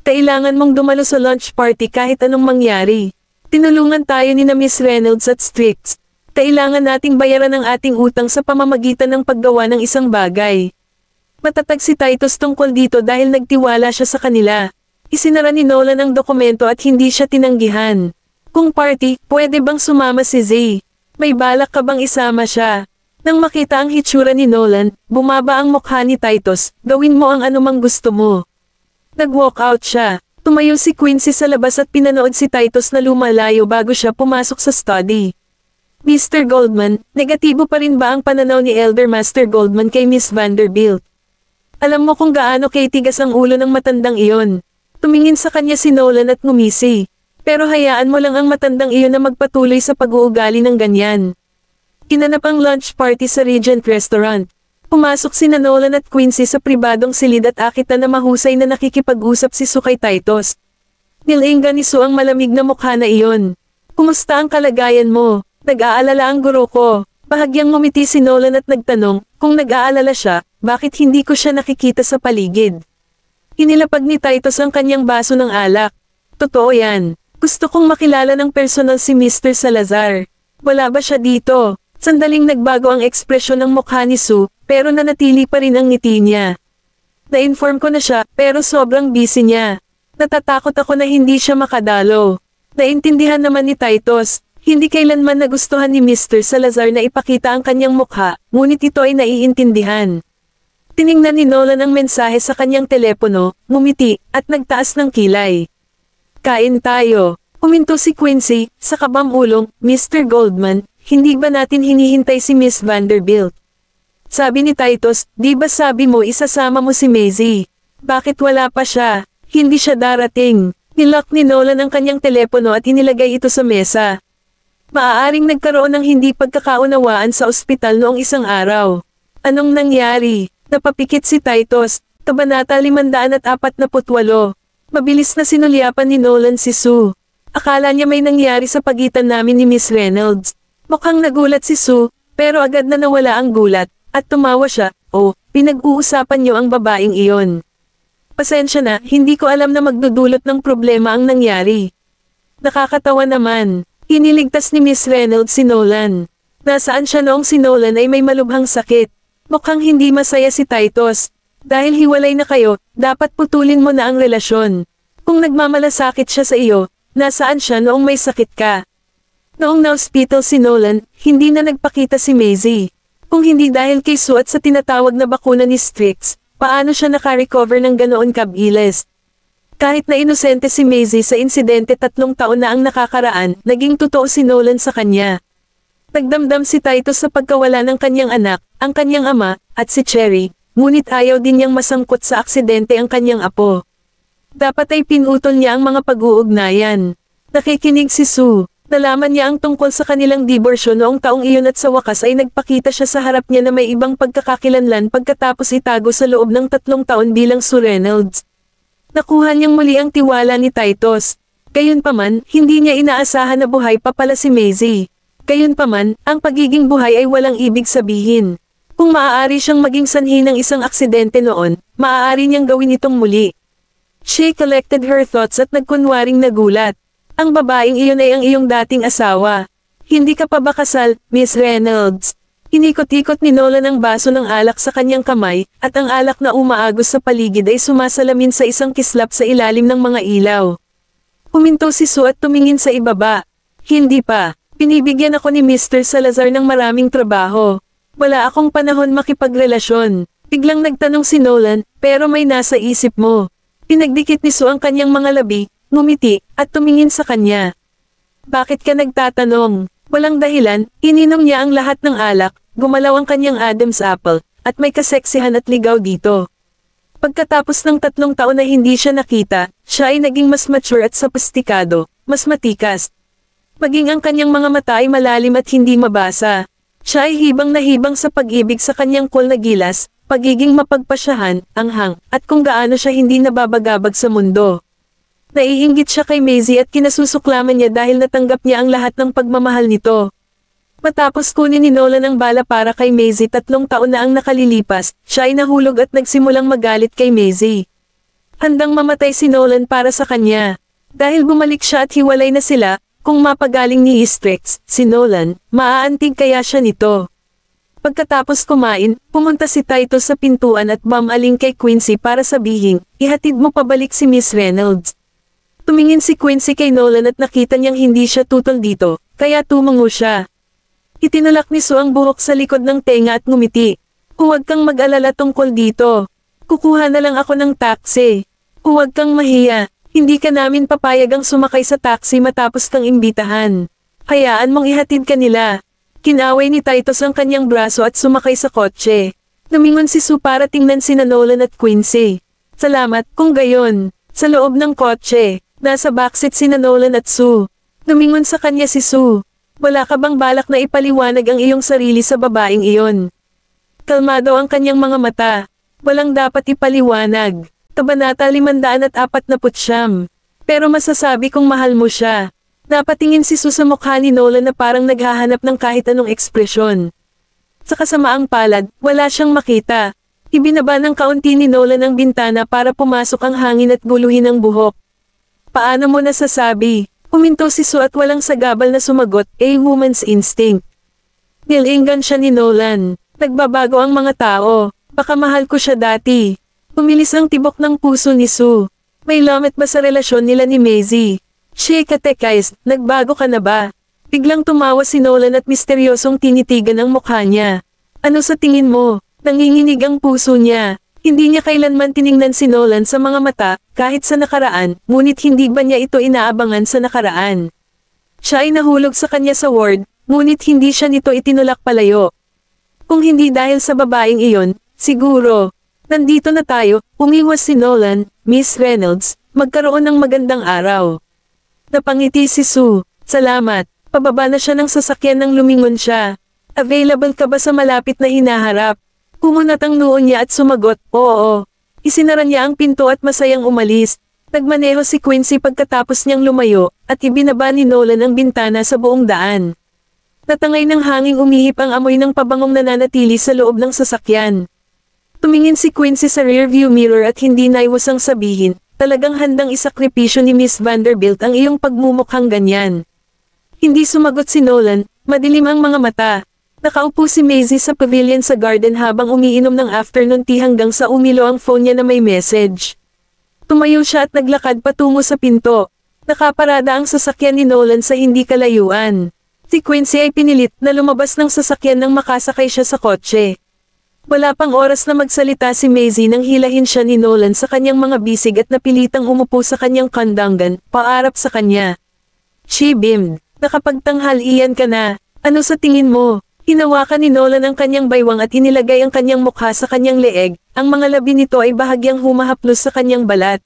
Kailangan mong dumalo sa lunch party kahit anong mangyari. Tinulungan tayo ni na Miss Reynolds at Strix. Kailangan nating bayaran ang ating utang sa pamamagitan ng paggawa ng isang bagay. Matatag si Titus tungkol dito dahil nagtiwala siya sa kanila. Isinara ni Nolan ang dokumento at hindi siya tinanggihan. Kung party, pwede bang sumama si Zay? May balak ka bang isama siya? Nang makita ang hitsura ni Nolan, bumaba ang mukha ni Titus, gawin mo ang anumang gusto mo. Nag-walk out siya. Tumayo si Quincy sa labas at pinanood si Titus na lumalayo bago siya pumasok sa study. Mr. Goldman, negatibo pa rin ba ang pananaw ni Elder Master Goldman kay Miss Vanderbilt? Alam mo kung gaano kay tigas ang ulo ng matandang iyon. Tumingin sa kanya si Nolan at ngumisi. Pero hayaan mo lang ang matandang iyon na magpatuloy sa pag-uugali ng ganyan. Kinanap ang lunch party sa Regent Restaurant. Pumasok sina Nolan at Quincy sa pribadong silid at akitan na mahusay na nakikipag-usap si Sue kay Titus. Nilainggan ni Sue ang malamig na mukha na iyon. Kumusta ang kalagayan mo? Nag-aalala ang guro ko. Bahagyang ngumiti si Nolan at nagtanong, kung nag-aalala siya, bakit hindi ko siya nakikita sa paligid? Inilapag ni Titus ang kanyang baso ng alak. Totoo yan. Gusto kong makilala ng personal si Mr. Salazar. Wala ba siya dito? Sandaling nagbago ang ekspresyon ng mukha ni Sue, pero nanatili pa rin ang ngiti niya. Na-inform ko na siya, pero sobrang busy niya. Natatakot ako na hindi siya makadalo. Naintindihan naman ni Titus, hindi kailanman nagustuhan ni Mr. Salazar na ipakita ang kanyang mukha, ngunit ito ay naiintindihan. Tiningnan ni Nolan ang mensahe sa kanyang telepono, ngumiti, at nagtaas ng kilay. Kain tayo. Huminto si Quincy, sa kabamulong, Mr. Goldman, hindi ba natin hinihintay si Miss Vanderbilt? Sabi ni Titus, di ba sabi mo isasama mo si Maisie? Bakit wala pa siya? Hindi siya darating. Nilock ni Nolan ang kanyang telepono at inilagay ito sa mesa. Maaaring nagkaroon ng hindi pagkakaunawaan sa ospital noong isang araw. Anong nangyari? Napapikit si Titus, Kabanata 548. Mabilis na sinulyapan ni Nolan si Sue. Akala niya may nangyari sa pagitan namin ni Miss Reynolds. Mukhang nagulat si Sue, pero agad na nawala ang gulat, at tumawa siya, oh, pinag-uusapan niyo ang babaeng iyon. Pasensya na, hindi ko alam na magdudulot ng problema ang nangyari. Nakakatawa naman. Iniligtas ni Miss Reynolds si Nolan. Nasaan siya noong si Nolan ay may malubhang sakit. Mukhang hindi masaya si Titus. Dahil hiwalay na kayo, dapat putulin mo na ang relasyon. Kung nagmamalasakit siya sa iyo, nasaan siya noong may sakit ka? Noong na-hospital si Nolan, hindi na nagpakita si Maisie. Kung hindi dahil kay Sue at sa tinatawag na bakuna ni Strix, paano siya naka-recover ng ganoon kabilis? Kahit na inosente si Maisie sa insidente 3 taon na ang nakakaraan, naging totoo si Nolan sa kanya. Nagdamdam si Titus sa pagkawala ng kanyang anak, ang kanyang ama, at si Cherry, ngunit ayaw din niyang masangkot sa aksidente ang kanyang apo. Dapat ay pinutol niya ang mga pag-uugnayan. Nakikinig si Sue. Nalaman niya ang tungkol sa kanilang diborsyo noong taong iyon at sa wakas ay nagpakita siya sa harap niya na may ibang pagkakakilanlan pagkatapos itago sa loob ng 3 taon bilang Sue Reynolds. Nakuha niyang muli ang tiwala ni Titus. Gayunpaman, hindi niya inaasahan na buhay pa pala si Maisie. Gayunpaman, ang pagiging buhay ay walang ibig sabihin. Kung maaari siyang maging sanhi ng isang aksidente noon, maaari niyang gawin itong muli. She collected her thoughts at nagkunwaring nagulat. Ang babaeng iyon ay ang iyong dating asawa. Hindi ka pa ba kasal, Miss Reynolds? Inikot-ikot ni Nolan ang baso ng alak sa kanyang kamay, at ang alak na umaagos sa paligid ay sumasalamin sa isang kislap sa ilalim ng mga ilaw. Huminto si Sue at tumingin sa ibaba. Hindi pa. Pinibigyan ako ni Mr. Salazar ng maraming trabaho. Wala akong panahon makipagrelasyon. Biglang nagtanong si Nolan, pero may nasa isip mo. Pinagdikit ni Sue ang kanyang mga labi, ngumiti, at tumingin sa kanya. Bakit ka nagtatanong? Walang dahilan, ininom niya ang lahat ng alak, gumalaw ang kanyang Adam's apple, at may kaseksihan at ligaw dito. Pagkatapos ng 3 taon na hindi siya nakita, siya ay naging mas mature at sophisticado, mas matikas. Maging ang kanyang mga mata ay malalim at hindi mabasa. Siya ay hibang na hibang sa pag-ibig sa kanyang cool na gilas, pagiging mapagpasyahan, anghang, at kung gaano siya hindi nababagabag sa mundo. Naiinggit siya kay Maisie at kinasusuklaman niya dahil natanggap niya ang lahat ng pagmamahal nito. Matapos kunin ni Nolan ang bala para kay Maisie 3 taon na ang nakalilipas, siya ay nahulog at nagsimulang magalit kay Maisie. Handang mamatay si Nolan para sa kanya. Dahil bumalik siya at hiwalay na sila, kung mapagaling ni Strix, si Nolan, maaantig kaya siya nito. Pagkatapos kumain, pumunta si Titus sa pintuan at bumaling kay Quincy para sabihin, ihatid mo pabalik si Miss Reynolds. Tumingin si Quincy kay Nolan at nakita niyang hindi siya tutol dito, kaya tumango siya. Itinulak ni Sue ang buhok sa likod ng tenga at ngumiti. Huwag kang mag-alala tungkol dito. Kukuha na lang ako ng taxi. Huwag kang mahiya, hindi ka namin papayagang sumakay sa taxi matapos kang imbitahan. Hayaan mong ihatid ka nila. Kinaway ni Titus ang kanyang braso at sumakay sa kotse. Lumingon si Sue para tingnan sina Nolan at Quincy. Salamat, kung gayon. Sa loob ng kotse, nasa backseat sina Nolan at Sue. Lumingon sa kanya si Sue. Wala ka bang balak na ipaliwanag ang iyong sarili sa babaeng iyon? Kalmado ang kanyang mga mata. Walang dapat ipaliwanag. Kabanata 549. Pero masasabi kong mahal mo siya. Napatingin si Sue sa mukha ni Nolan na parang naghahanap ng kahit anong ekspresyon. Sa kasamaang palad, wala siyang makita. Ibinaba ng kaunti ni Nolan ang bintana para pumasok ang hangin at guluhin ang buhok. Paano mo nasasabi? Huminto si Sue at walang sagabal na sumagot, woman's instinct. Nilingan siya ni Nolan. Nagbabago ang mga tao. Baka mahal ko siya dati. Umilis ang tibok ng puso ni Sue. May lamit ba sa relasyon nila ni Maisie? Katekais, nagbago ka na ba? Biglang tumawa si Nolan at misteryosong tinitigan ang mukha niya. Ano sa tingin mo? Nanginginig ang puso niya. Hindi niya kailanman tiningnan si Nolan sa mga mata, kahit sa nakaraan, ngunit hindi ba niya ito inaabangan sa nakaraan? Siya ay nahulog sa kanya sa ward, ngunit hindi siya nito itinulak palayo. Kung hindi dahil sa babaeng iyon, siguro. Nandito na tayo, umiwas si Nolan, Miss Reynolds, magkaroon ng magandang araw. Napangiti si Sue. Salamat. Pababa na siya ng sasakyan nang lumingon siya. Available ka ba sa malapit na hinaharap? Kumunat ang noo niya at sumagot, oo. Isinara niya ang pinto at masayang umalis. Nagmaneho si Quincy pagkatapos niyang lumayo, at ibinaba ni Nolan ang bintana sa buong daan. Natangay ng hanging umihip ang amoy ng pabangong nananatili sa loob ng sasakyan. Tumingin si Quincy sa rearview mirror at hindi naiwasang sabihin, talagang handang isakripisyo ni Miss Vanderbilt ang iyong pagmumukhang ganyan. Hindi sumagot si Nolan, madilim ang mga mata. Nakaupo si Maisie sa pavilion sa garden habang umiinom ng afternoon tea hanggang sa umilo ang phone niya na may message. Tumayo siya at naglakad patungo sa pinto. Nakaparada ang sasakyan ni Nolan sa hindi kalayuan. Si Quincy ay pinilit na lumabas ng sasakyan nang makasakay siya sa kotse. Wala pang oras na magsalita si Maisie nang hilahin siya ni Nolan sa kanyang mga bisig at napilitang umupo sa kanyang kandangan, paarap sa kanya. She beamed. Nakapagtanghalian ka na. Ano sa tingin mo? Hinawakan ni Nolan ang kanyang baywang at inilagay ang kanyang mukha sa kanyang leeg, ang mga labi nito ay bahagyang humahaplos sa kanyang balat.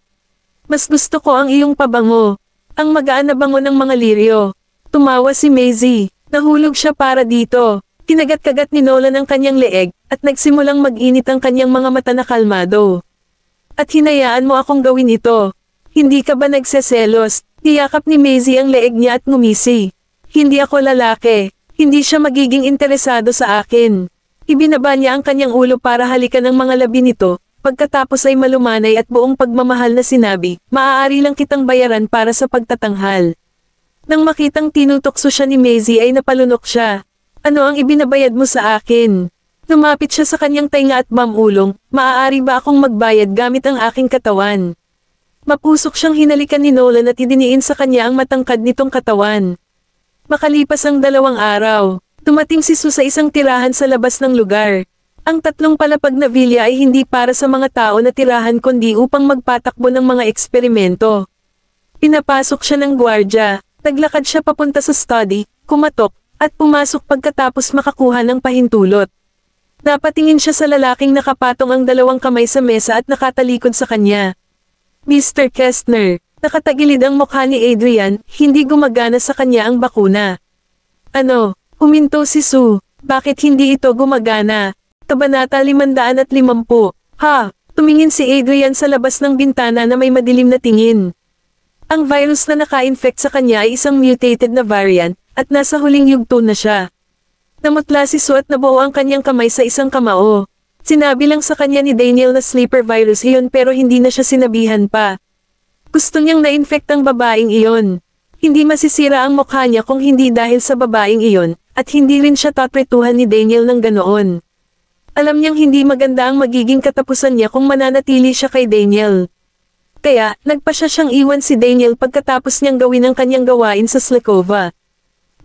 Mas gusto ko ang iyong pabango. Ang magaan na bango ng mga liryo. Tumawa si Maisie. Nahulog siya para dito. Kinagat-kagat ni Nolan ang kanyang leeg, at nagsimulang mag-init ang kanyang mga mata na kalmado. At hinayaan mo akong gawin ito. Hindi ka ba nagseselos? Niyakap ni Maisie ang leeg niya at ngumisi. Hindi ako lalaki. Hindi siya magiging interesado sa akin. Ibinaba niya ang kanyang ulo para halikan ang mga labi nito, pagkatapos ay malumanay at buong pagmamahal na sinabi, maaari lang kitang bayaran para sa pagtatanghal. Nang makitang tinutokso siya ni Maisie ay napalunok siya. Ano ang ibinabayad mo sa akin? Lumapit siya sa kanyang tainga at mamulong, maaari ba akong magbayad gamit ang aking katawan? Mapusok siyang hinalikan ni Nolan at idiniin sa kanya ang matangkad nitong katawan. Makalipas ang 2 araw, tumating si Sue sa isang tirahan sa labas ng lugar. Ang 3 palapag na villa ay hindi para sa mga tao na tirahan kundi upang magpatakbo ng mga eksperimento. Pinapasok siya ng gwardya, naglakad siya papunta sa study, kumatok, at pumasok pagkatapos makakuha ng pahintulot. Napatingin siya sa lalaking nakapatong ang 2 kamay sa mesa at nakatalikod sa kanya. Mr. Kestner. Nakatagilid ang mukha ni Adrian, hindi gumagana sa kanya ang bakuna. Ano? Huminto si Sue. Bakit hindi ito gumagana? Kabanata 550. Ha? Tumingin si Adrian sa labas ng bintana na may madilim na tingin. Ang virus na naka-infect sa kanya ay isang mutated na variant, at nasa huling yugto na siya. Namutla si Sue at nabuo ang kanyang kamay sa isang kamao. Sinabi lang sa kanya ni Daniel na sleeper virus iyon pero hindi na siya sinabihan pa. Gusto niyang na-infect ang babaeng iyon. Hindi masisira ang mukha niya kung hindi dahil sa babaeng iyon, at hindi rin siya tatretuhan ni Daniel ng ganoon. Alam niyang hindi maganda ang magiging katapusan niya kung mananatili siya kay Daniel. Kaya, nagpasya siyang iwan si Daniel pagkatapos niyang gawin ang kanyang gawain sa Slekova.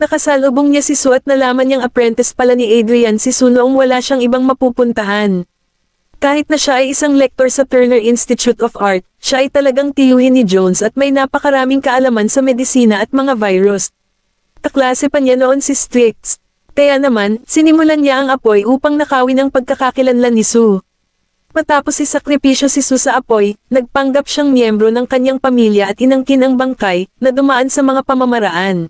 Nakasalubong niya si Sue at nalaman niyang apprentice pala ni Adrian si Sue noong wala siyang ibang mapupuntahan. Kahit na siya ay isang lector sa Turner Institute of Art, siya ay talagang tiyuhin ni Jones at may napakaraming kaalaman sa medisina at mga virus. Kaklase pa niya noon si Strix. Kaya naman, sinimulan niya ang apoy upang nakawin ang pagkakakilanlan ni Sue. Matapos isakripisyo si Sue sa apoy, nagpanggap siyang miyembro ng kanyang pamilya at inangkin ang bangkay na dumaan sa mga pamamaraan.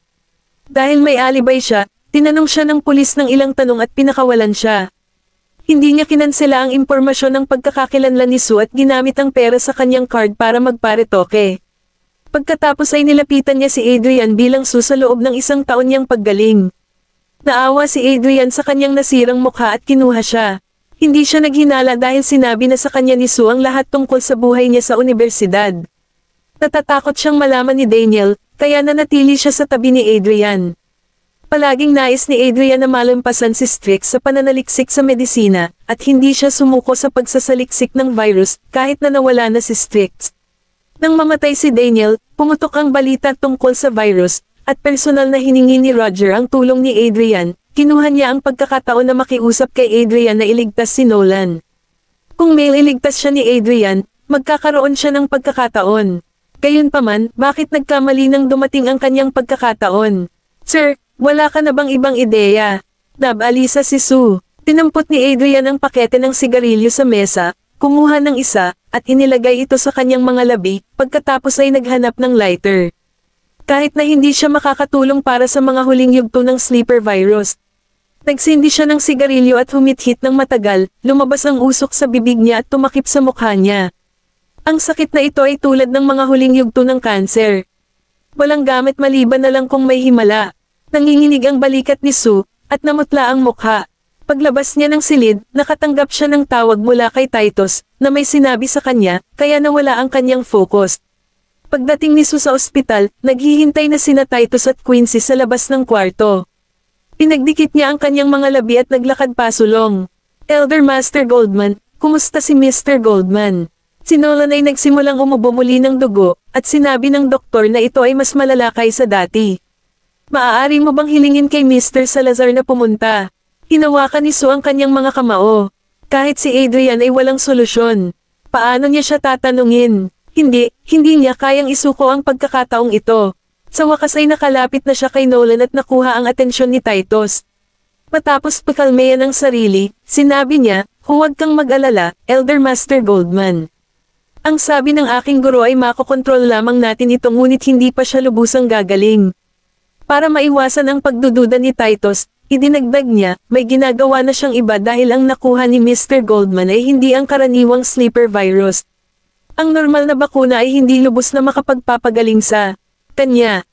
Dahil may alibay siya, tinanong siya ng pulis ng ilang tanong at pinakawalan siya. Hindi niya kinansela ang impormasyon ng pagkakakilanlan ni Sue at ginamit ang pera sa kanyang card para magparetoke. Pagkatapos ay nilapitan niya si Adrian bilang Sue sa loob ng 1 taon niyang paggaling. Naawa si Adrian sa kanyang nasirang mukha at kinuha siya. Hindi siya naghinala dahil sinabi na sa kanya ni Sue ang lahat tungkol sa buhay niya sa universidad. Natatakot siyang malaman ni Daniel, kaya nanatili siya sa tabi ni Adrian. Palaging nais ni Adrian na malampasan si Strix sa pananaliksik sa medisina, at hindi siya sumuko sa pagsasaliksik ng virus kahit na nawala na si Strix. Nang mamatay si Daniel, pumutok ang balita tungkol sa virus, at personal na hiningi ni Roger ang tulong ni Adrian. Kinuha niya ang pagkakataon na makiusap kay Adrian na iligtas si Nolan. Kung may iligtas siya ni Adrian, magkakaroon siya ng pagkakataon. Gayunpaman, bakit nagkamali nang dumating ang kanyang pagkakataon? Sir, wala ka na bang ibang ideya? Nabalisa si Sue. Tinampot ni Adrian ang pakete ng sigarilyo sa mesa, kumuha ng isa, at inilagay ito sa kanyang mga labi, pagkatapos ay naghanap ng lighter. Kahit na hindi siya makakatulong para sa mga huling yugto ng sleeper virus. Nagsindi siya ng sigarilyo at humithit ng matagal, lumabas ang usok sa bibig niya at tumakip sa mukha niya. Ang sakit na ito ay tulad ng mga huling yugto ng kanser. Walang gamit maliban na lang kung may himala. Nanginginig ang balikat ni Sue, at namutla ang mukha. Paglabas niya ng silid, nakatanggap siya ng tawag mula kay Titus, na may sinabi sa kanya, kaya nawala ang kanyang focus. Pagdating ni Sue sa ospital, naghihintay na sina Titus at Quincy sa labas ng kwarto. Pinagdikit niya ang kanyang mga labi at naglakad pasulong. Elder Master Goldman, kumusta si Mr. Goldman? Si Nolan ay nagsimulang umubo muli ng dugo, at sinabi ng doktor na ito ay mas malala kaysa dati. Maaari mo bang hilingin kay Mr. Salazar na pumunta? Hinawakan ni Sue ang kanyang mga kamao. Kahit si Adrian ay walang solusyon. Paano niya siya tatanungin? Hindi niya kayang isuko ang pagkakataong ito. Sa wakas ay nakalapit na siya kay Nolan at nakuha ang atensyon ni Titus. Matapos pakalmayan ang sarili, sinabi niya, huwag kang mag-alala, Elder Master Goldman. Ang sabi ng aking guro ay makokontrol lamang natin ito ngunit hindi pa siya lubusang gagaling. Para maiwasan ang pagdududa ni Titus, idinagdag niya, may ginagawa na siyang iba dahil ang nakuha ni Mr. Goldman ay hindi ang karaniwang sleeper virus. Ang normal na bakuna ay hindi lubos na makapagpapagaling sa kanya.